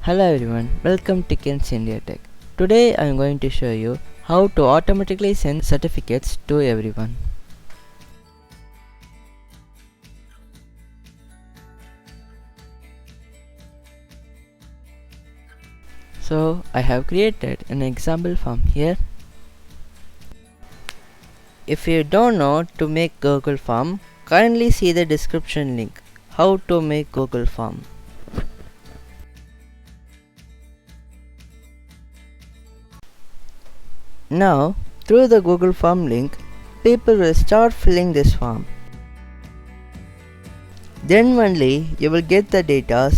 Hello everyone, welcome to Ken's India Tech. Today I am going to show you how to automatically send certificates to everyone. So I have created an example form here. If you don't know to make Google form, kindly see the description link, how to make Google form. Now, through the Google form link, people will start filling this form. Then only you will get the data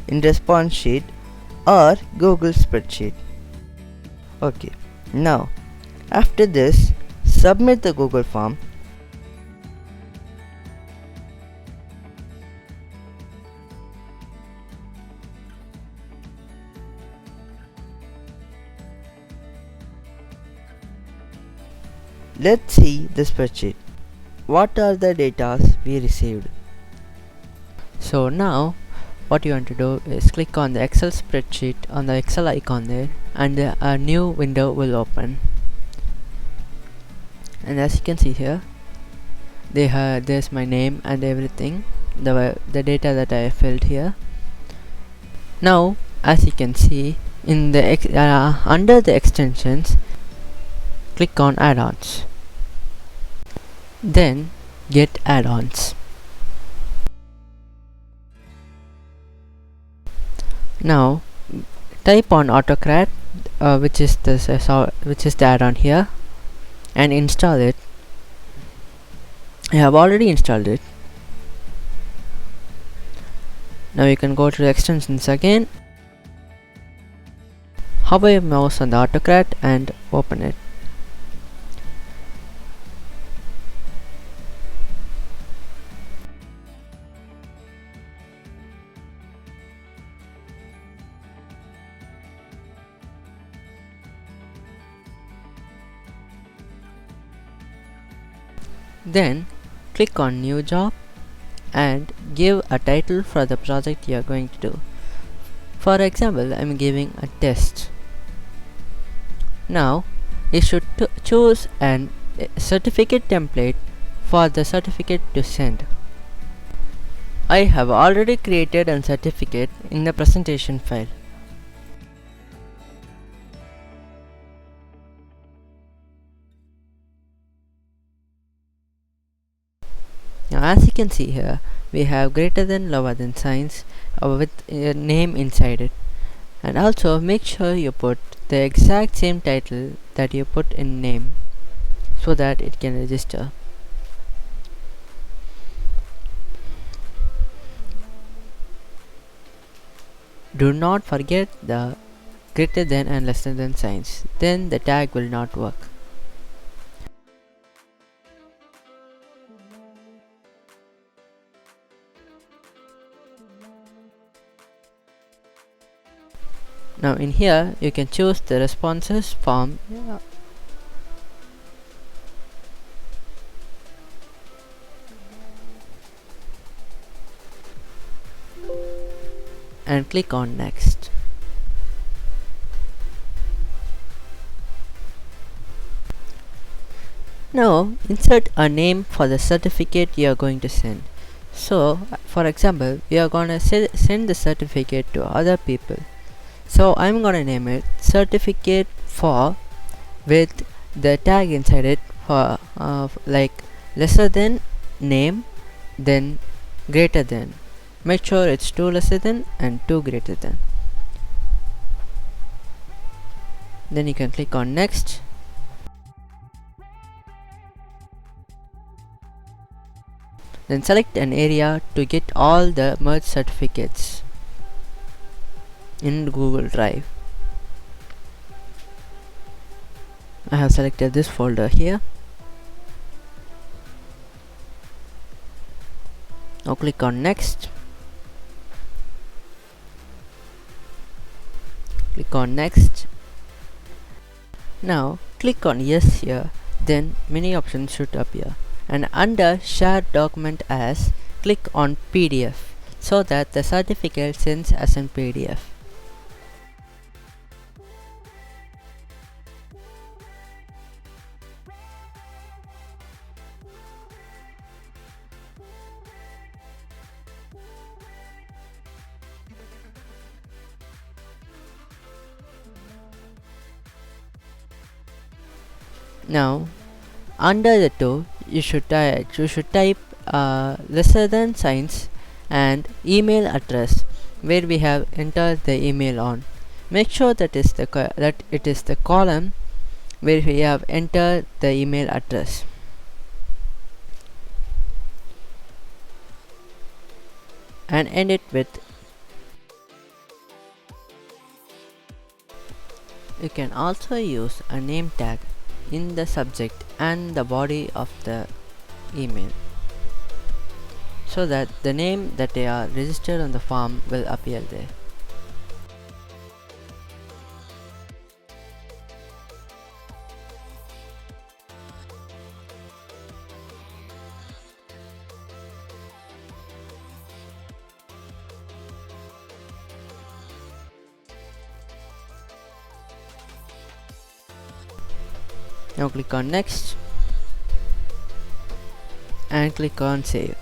in response sheet or Google spreadsheet. Okay, now after this, submit the Google form. Let's see the spreadsheet. What are the data we received? So now what you want to do is click on the Excel spreadsheet on the Excel icon there, and a new window will open. And as you can see here, there's my name and everything, the data that I filled here. Now as you can see in the under the extensions, click on add-ons, then get add-ons. Now type on Autocrat, which is the add-on here, and install it. I have already installed it. Now you can go to the extensions again, hover your mouse on the Autocrat and open it. Then click on new job and give a title for the project you are going to do. For example, I am giving a test. Now you should choose a certificate template for the certificate to send. I have already created a certificate in the presentation file. Now as you can see here, we have greater than, lower than signs with a name inside it. And also make sure you put the exact same title that you put in name so that it can register. Do not forget the greater than and lesser than signs, then the tag will not work. Now in here you can choose the responses form. And click on next. Now insert a name for the certificate you are going to send. So for example, we are going to send the certificate to other people. So I'm gonna name it certificate for, with the tag inside it for like lesser than name, then greater than. Make sure it's 2 lesser than and 2 greater than. Then you can click on next. Then select an area to get all the merged certificates in Google Drive. I have selected this folder here. Now click on next. Click on next. Now click on yes here, then many options should appear, and under share document as, click on PDF so that the certificate sends as in PDF. Now under the two you should type lesser than signs and email address where we have entered the email on. Make sure that it is the column where we have entered the email address. And end it with. You can also use a name tag in the subject and the body of the email so that the name that they are registered on the form will appear there. Now click on next and click on save.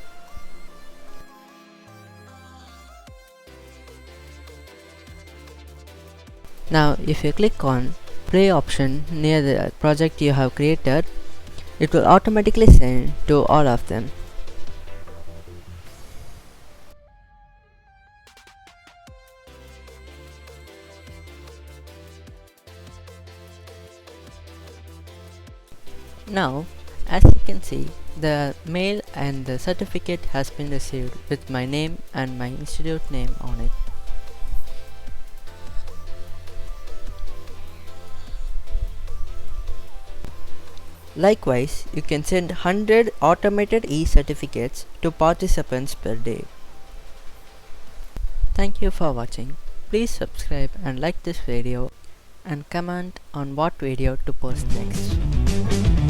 Now if you click on play option near the project you have created, it will automatically send to all of them. Now as you can see, the mail and the certificate has been received with my name and my institute name on it. Likewise, you can send 100 automated e-certificates to participants per day. Thank you for watching. Please subscribe and like this video and comment on what video to post next.